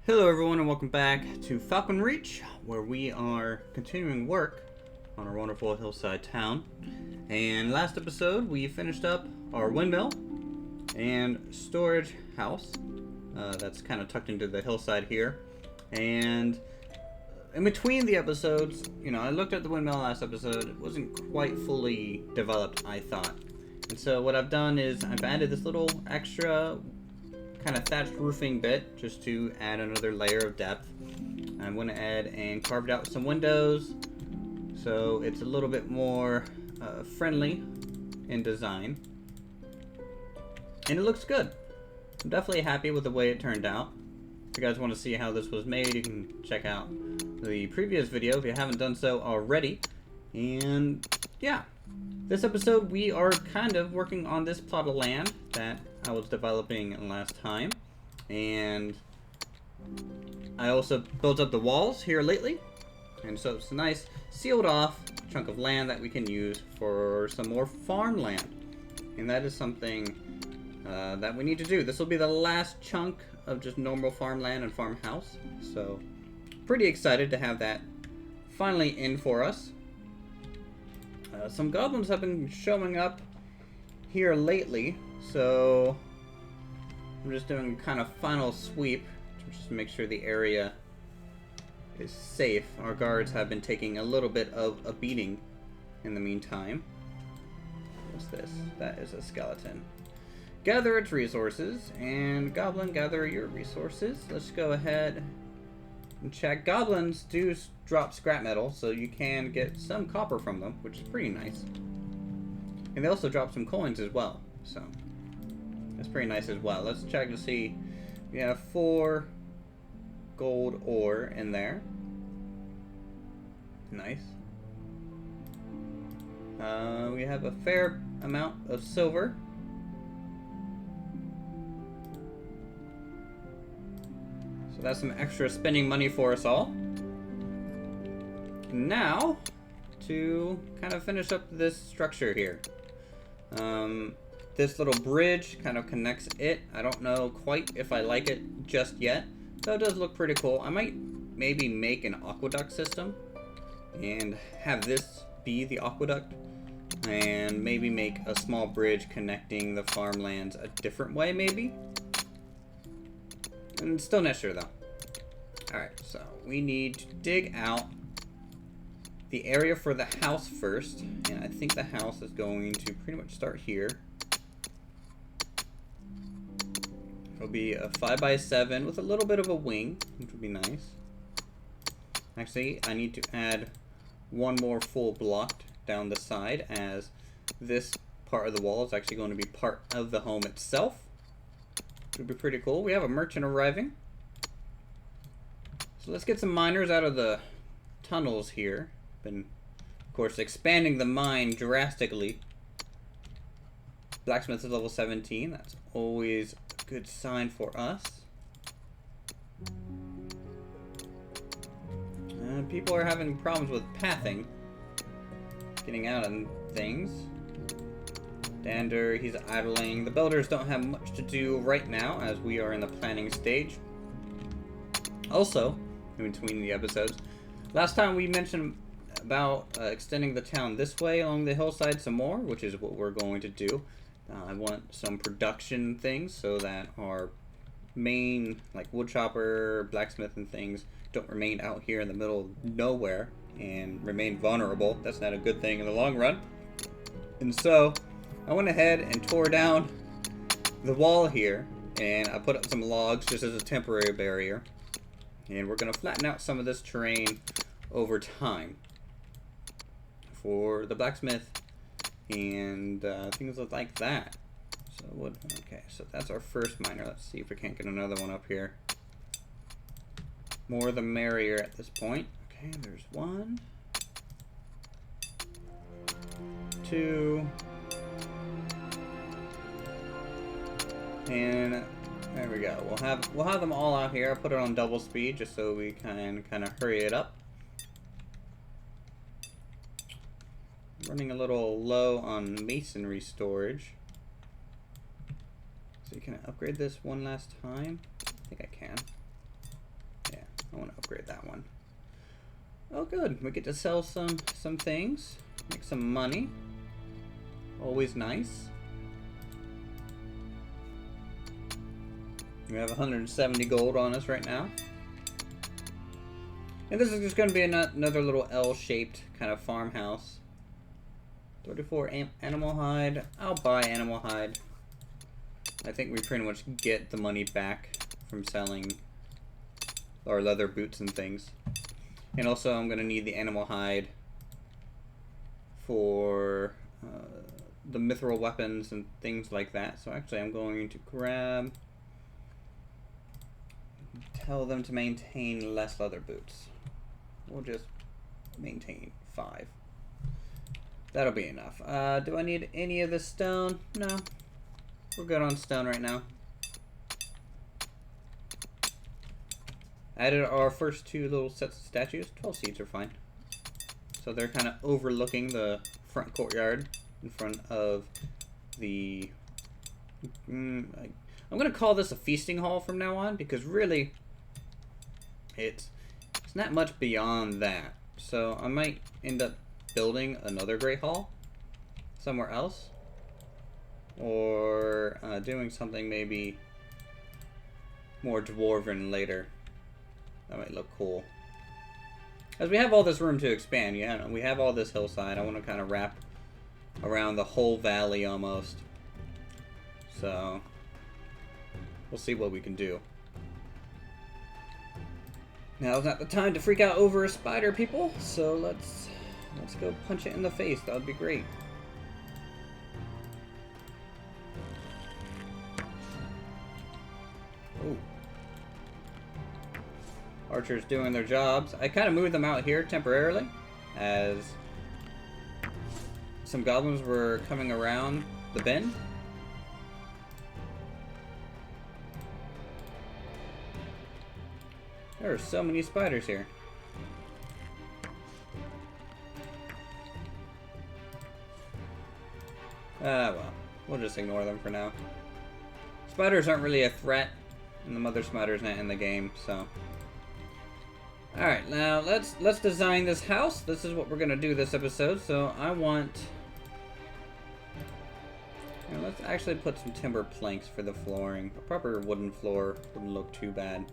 Hello everyone and welcome back to Falcon Reach, where we are continuing work on our wonderful hillside town. And last episode we finished up our windmill and storage house that's kind of tucked into the hillside here. And in between the episodes, I looked at the windmill last episode. It wasn't quite fully developed, I thought. And so what I've done is I've added this little extra kind of thatched roofing bit just to add another layer of depth. I went ahead and carved out some windows so it's a little bit more friendly in design, and it looks good. I'm definitely happy with the way it turned out. If you guys want to see how this was made, you can check out the previous video if you haven't done so already. And yeah, this episode we are kind of working on this plot of land that I was developing last time, and I also built up the walls here lately, and so it's a nice sealed off chunk of land that we can use for some more farmland, and that is something that we need to do. This will be the last chunk of just normal farmland and farmhouse, so pretty excited to have that finally in for us. Some goblins have been showing up here lately, so I'm just doing kind of final sweep just to make sure the area is safe. Our guards have been taking a little bit of a beating in the meantime. What's this? That is a skeleton. Gather its resources, and goblin, gather your resources. Let's go ahead and check. Goblins do drop scrap metal, so you can get some copper from them, which is pretty nice. And they also drop some coins as well, so that's pretty nice as well. Let's check to see. We have 4 gold ore in there. Nice. We have a fair amount of silver. So that's some extra spending money for us all. Now, to kind of finish up this structure here. This little bridge kind of connects it. I don't know quite if I like it just yet, though it does look pretty cool. I might maybe make an aqueduct system and have this be the aqueduct, and maybe make a small bridge connecting the farmlands a different way, maybe. And still not sure though. Alright, so we need to dig out the area for the house first, and I think the house is going to pretty much start here. It'll be a 5x7 with a little bit of a wing, which would be nice. Actually, I need to add one more full block down the side, as this part of the wall is actually going to be part of the home itself, which would be pretty cool. We have a merchant arriving. So let's get some miners out of the tunnels here. Been, of course, expanding the mine drastically. Blacksmith is level 17. That's always a good sign for us. People are having problems with pathing, getting out of things. Dander, he's idling. The builders don't have much to do right now, as we are in the planning stage. Also, in between the episodes, last time we mentioned about extending the town this way along the hillside some more, which is what we're going to do. I want some production things so that our main, like woodchopper, blacksmith and things, don't remain out here in the middle of nowhere and remain vulnerable. That's not a good thing in the long run. And so I went ahead and tore down the wall here, and I put up some logs just as a temporary barrier, and we're going to flatten out some of this terrain over time for the blacksmith and things like that. So wood. Okay, so that's our first miner. Let's see if we can't get another one up here. More the merrier at this point. Okay, there's 1, 2, and there we go. We'll have them all out here. I'll put it on double speed just so we can kind of hurry it up. Running a little low on masonry storage. So can I upgrade this one last time? I think I can. upgrade that one. Oh, good. We get to sell some things, make some money. Always nice. We have 170 gold on us right now. And this is just going to be another little L-shaped kind of farmhouse. 34 animal hide. I'll buy animal hide. I think we pretty much get the money back from selling our leather boots and things. And also I'm going to need the animal hide for the mithril weapons and things like that. So actually I'm going to grab... Tell them to maintain less leather boots. We'll just maintain 5. That'll be enough. Do I need any of this stone? No. We're good on stone right now. Added our first 2 little sets of statues. 12 seats are fine. So they're kind of overlooking the front courtyard in front of the... I'm going to call this a feasting hall from now on, because really it's not much beyond that. So I might end up building another great hall somewhere else, or doing something maybe more dwarven later. That might look cool. As we have all this room to expand, yeah, we have all this hillside. I want to kind of wrap around the whole valley almost. So we'll see what we can do. Now's not the time to freak out over a spider, people. So let's go punch it in the face. That would be great. Oh. Archers doing their jobs. I kind of moved them out here temporarily, as some goblins were coming around the bend. There are so many spiders here. Well, we'll just ignore them for now. Spiders aren't really a threat, and the mother spider's not in the game, so. Alright, now let's design this house. This is what we're gonna do this episode, so I want... let's actually put some timber planks for the flooring. A proper wooden floor wouldn't look too bad.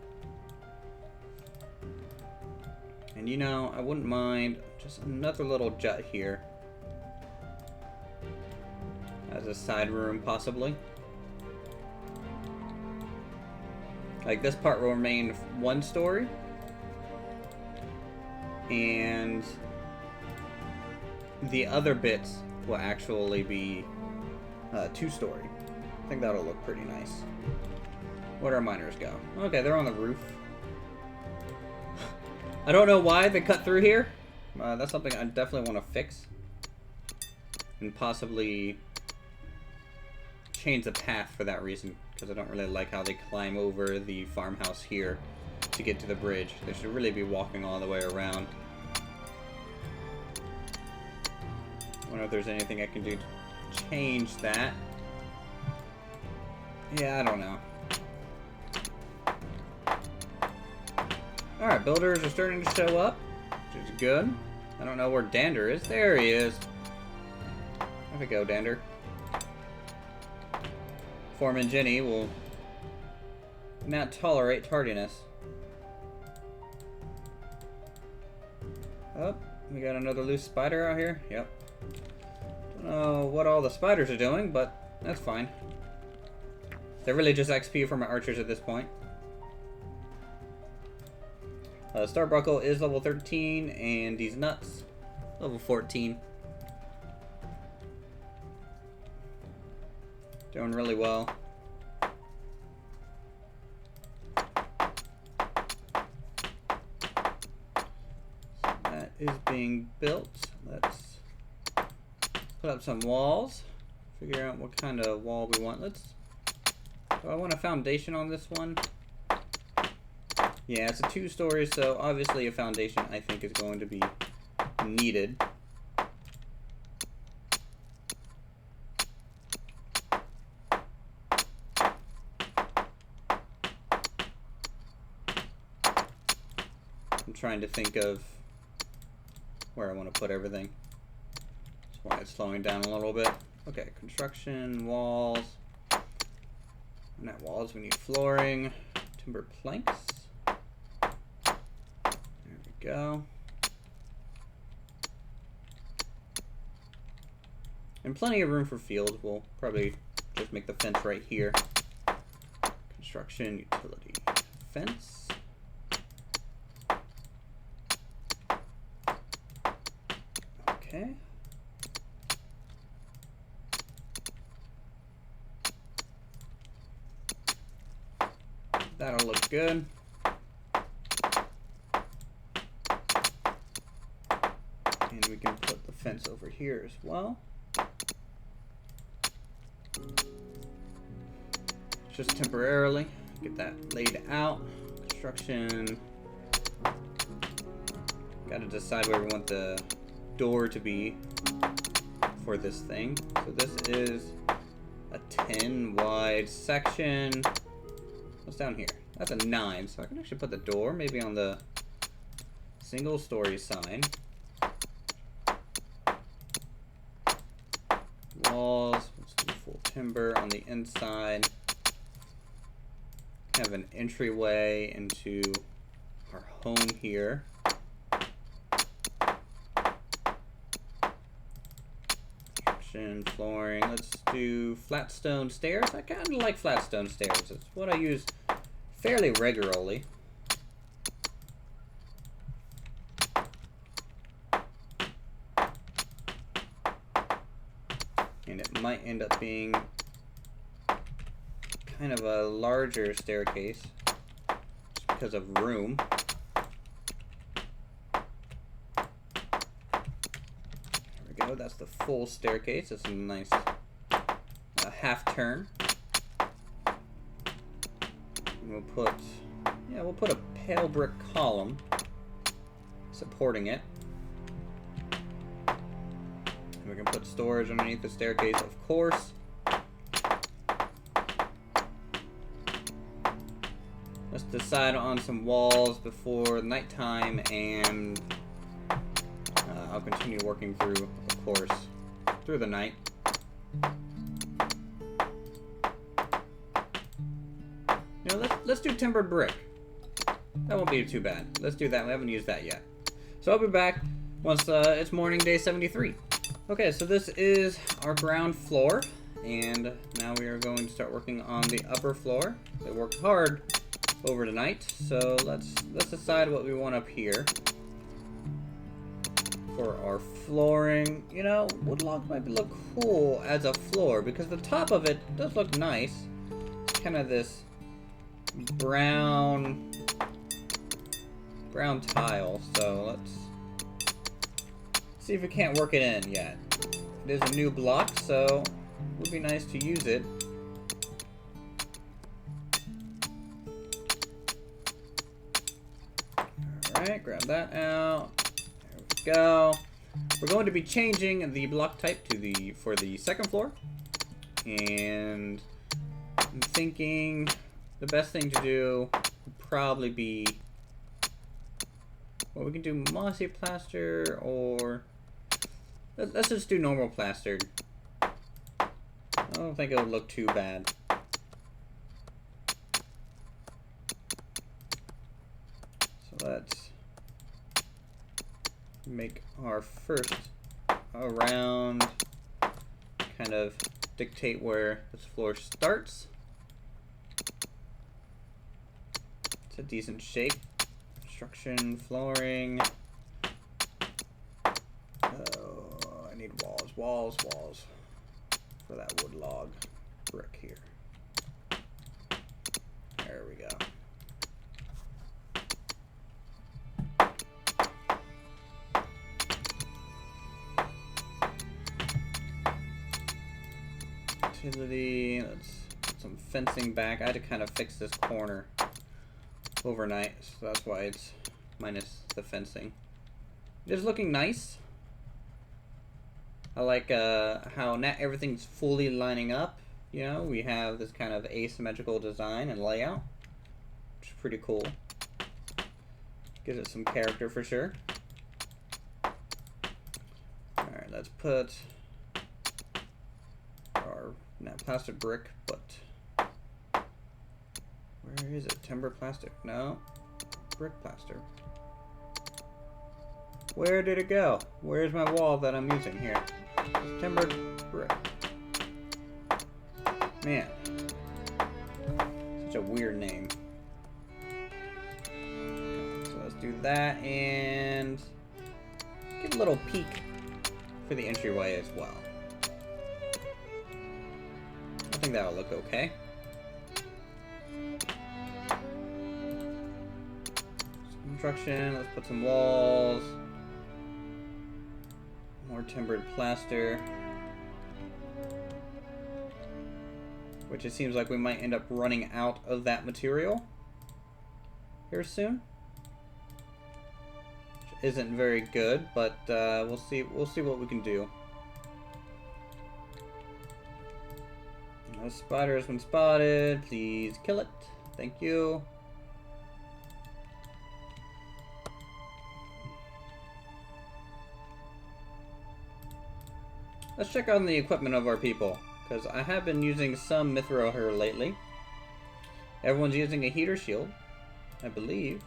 And you know, I wouldn't mind just another little jut here. As a side room, possibly. Like, this part will remain 1 story. And the other bits will actually be 2 story. I think that'll look pretty nice. Where'd our miners go? Okay, they're on the roof. I don't know why they cut through here. That's something I definitely want to fix. And possibly change the path for that reason. Because I don't really like how they climb over the farmhouse here to get to the bridge. They should really be walking all the way around. I wonder if there's anything I can do to change that. Yeah, I don't know. Alright, builders are starting to show up, which is good. I don't know where Dander is. There he is. There we go, Dander. Foreman Jenny will not tolerate tardiness. Oh, we got another loose spider out here. Yep. Don't know what all the spiders are doing, but that's fine. They're really just XP for my archers at this point. Starbuckle is level 13, and these nuts, level 14. Doing really well. So that is being built. Let's put up some walls. Figure out what kind of wall we want. Do I want a foundation on this one? Yeah, it's a 2 story, so obviously a foundation I think is going to be needed. I'm trying to think of where I want to put everything. That's why it's slowing down a little bit. Okay, construction, walls. Not walls, we need flooring, timber planks. There we go. And plenty of room for fields. We'll probably just make the fence right here. Construction, utility, fence. Okay. That'll look good. And we can put the fence over here as well. Just temporarily. Get that laid out. Construction. Gotta decide where we want the door to be for this thing. So this is a 10 wide section. What's down here? That's a 9, so I can actually put the door maybe on the single story sign. Walls, let's do full timber on the inside. Have an entryway into our home here. Construction, flooring. Let's do flat stone stairs. I kind of like flat stone stairs. It's what I use fairly regularly. And it might end up being kind of a larger staircase just because of room. There we go. That's the full staircase. It's a nice half turn. And we'll put a pale brick column supporting it. And we can put storage underneath the staircase, of course. Let's decide on some walls before nighttime, and I'll continue working through, of course, through the night. You know, let's do timbered brick. That won't be too bad. Let's do that. We haven't used that yet. So I'll be back once it's morning, day 73. Okay, so this is our ground floor, and now we are going to start working on the upper floor. They worked hard over tonight, so let's decide what we want up here for our flooring. You know, wood log might look cool as a floor because the top of it does look nice. It's kind of this brown tile, so let's see if we can't work it in yet. It is a new block, so it would be nice to use it. Alright, grab that out. There we go. We're going to be changing the block type to for the second floor. And I'm thinking the best thing to do would probably be, well, we can do mossy plaster, or let's just do normal plastered. I don't think it would look too bad. So let's make our first around, kind of dictate where this floor starts. It's a decent shape. Construction, flooring. Oh, I need walls for that wood log brick here. There we go. Utility, let's put some fencing back. I had to kind of fix this corner overnight, so that's why it's minus the fencing. It is looking nice. I like how not everything's fully lining up. You know, we have this kind of asymmetrical design and layout, which is pretty cool. Gives it some character for sure. Alright, let's put our plaster brick, but where is it? Timber plastic? No. Brick plaster. Where did it go? Where's my wall that I'm using here? It's timbered brick. Man. Such a weird name. So let's do that and give a little peek for the entryway as well. I think that'll look okay. Construction, let's put some walls. More timbered plaster. Which it seems like we might end up running out of that material here soon. Which isn't very good, but we'll see what we can do. A spider has been spotted. Please kill it. Thank you. Let's check on the equipment of our people, because I have been using some mithril here lately. Everyone's using a heater shield, I believe.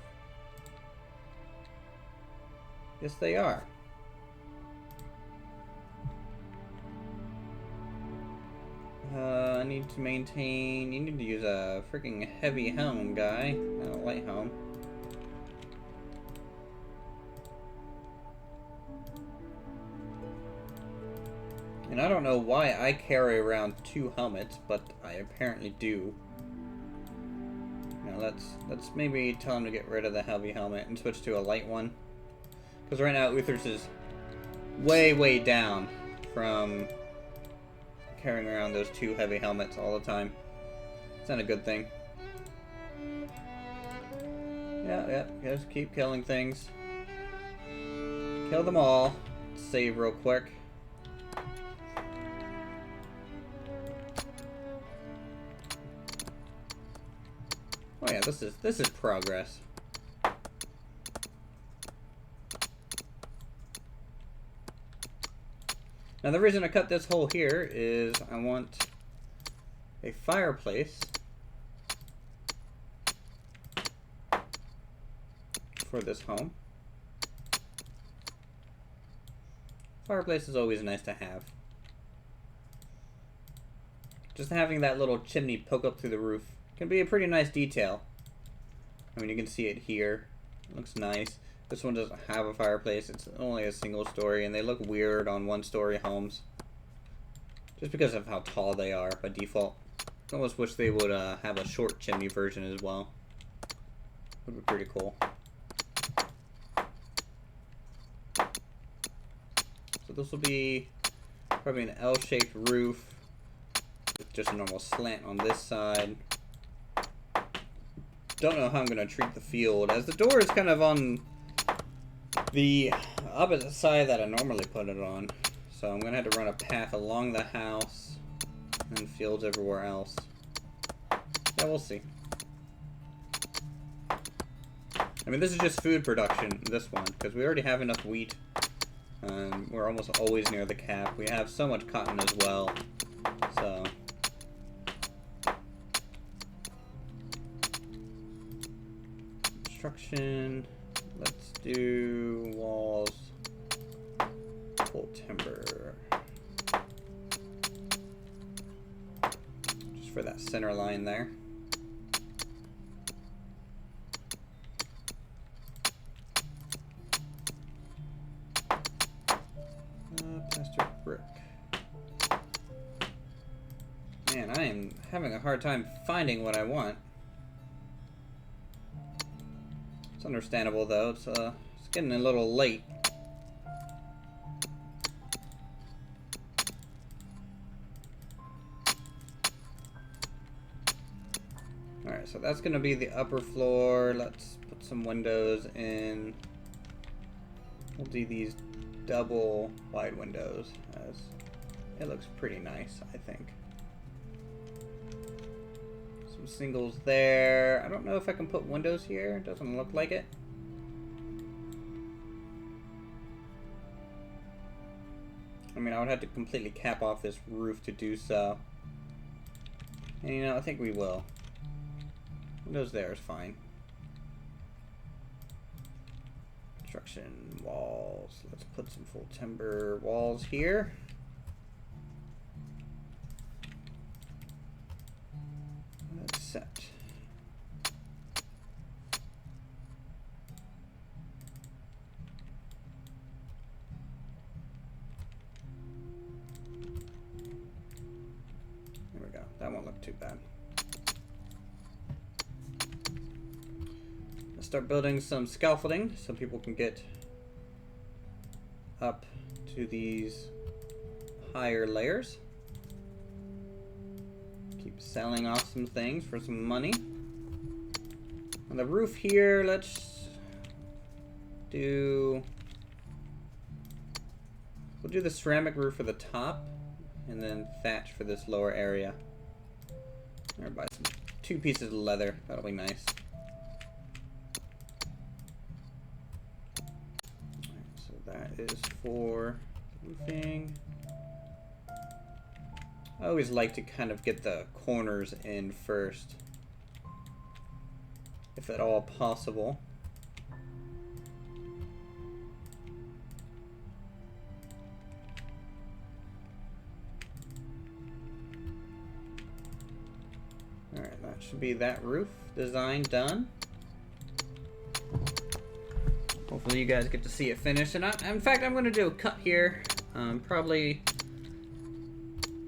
Yes, they are. I need to maintain... You need to use a freaking heavy helm, guy, not a light helm. And I don't know why I carry around 2 helmets, but I apparently do. Now let's maybe tell him to get rid of the heavy helmet and switch to a light one. Because right now Uthris is way down from carrying around those 2 heavy helmets all the time. It's not a good thing. Yeah, just keep killing things. Kill them all. Save real quick. Oh yeah, this is progress. Now the reason I cut this hole here is I want a fireplace for this home. Fireplace is always nice to have. Just having that little chimney poke up through the roof can be a pretty nice detail. I mean, you can see it here. It looks nice. This one doesn't have a fireplace. It's only a single story, and they look weird on 1-story homes. Just because of how tall they are by default. I almost wish they would have a short chimney version as well. Would be pretty cool. So this will be probably an L-shaped roof with just a normal slant on this side. Don't know how I'm going to treat the field, as the door is kind of on the opposite side that I normally put it on. So I'm going to have to run a path along the house and fields everywhere else. Yeah, we'll see. I mean, this is just food production, this one, because we already have enough wheat. We're almost always near the cap. We have so much cotton as well. So... construction. Let's do walls. Full timber. Just for that center line there. Plaster brick. Man, I am having a hard time finding what I want. It's understandable though, it's getting a little late. Alright, so that's gonna be the upper floor. Let's put some windows in. We'll do these double wide windows, as it looks pretty nice, I think. Some singles there. I don't know if I can put windows here. It doesn't look like it. I mean, I would have to completely cap off this roof to do so. And you know, I think we will. Windows there is fine. Construction walls. Let's put some full timber walls here. That's set. There we go. That won't look too bad. Start building some scaffolding so people can get up to these higher layers. Keep selling off some things for some money. On the roof here, let's do... We'll do the ceramic roof for the top and then thatch for this lower area. Or buy some 2 pieces of leather. That'll be nice. That is for roofing. I always like to kind of get the corners in first, if at all possible. Alright, that should be that roof design done. Hopefully you guys get to see it finished. And in fact, I'm going to do a cut here. Probably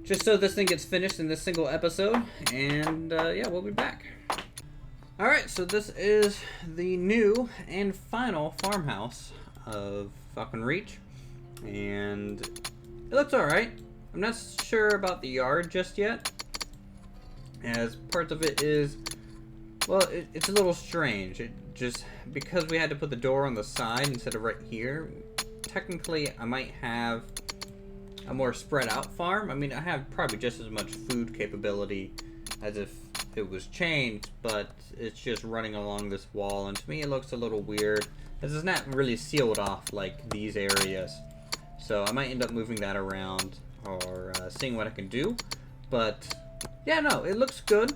just so this thing gets finished in this single episode. And yeah, we'll be back. Alright, so this is the new and final farmhouse of Falcon Reach. And it looks alright. I'm not sure about the yard just yet, as parts of it is, well, it's a little strange. It just, because we had to put the door on the side instead of right here, technically I might have a more spread out farm. I mean, I have probably just as much food capability as if it was chained, but it's just running along this wall, and to me it looks a little weird, as it's not really sealed off like these areas. So I might end up moving that around or seeing what I can do. But yeah, no, it looks good.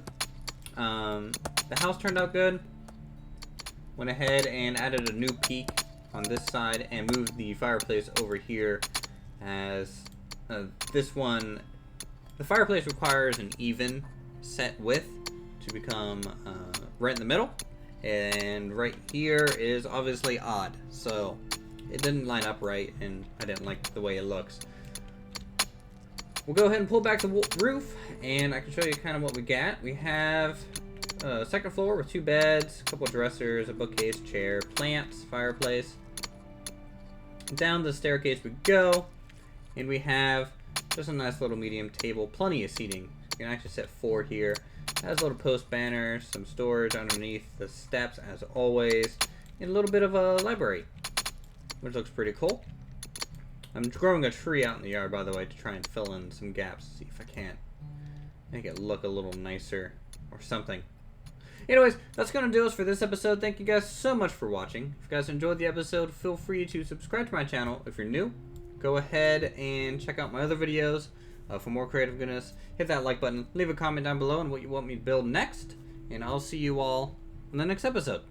The house turned out good. Went ahead and added a new peak on this side and moved the fireplace over here, as this one, the fireplace requires an even set width to become right in the middle, and right here is obviously odd, so it didn't line up right and I didn't like the way it looks. We'll go ahead and pull back the roof and I can show you kind of what we got. We have a second floor with 2 beds, a couple dressers, a bookcase, chair, plants, fireplace. Down the staircase we go, and we have just a nice little medium table, plenty of seating. You can actually set 4 here. It has a little post banner, some storage underneath the steps as always, and a little bit of a library, which looks pretty cool. I'm growing a tree out in the yard, by the way, to try and fill in some gaps, see if I can't make it look a little nicer or something. Anyways, that's going to do us for this episode. Thank you guys so much for watching. If you guys enjoyed the episode, feel free to subscribe to my channel. If you're new, go ahead and check out my other videos for more creative goodness. Hit that like button, leave a comment down below on what you want me to build next, and I'll see you all in the next episode.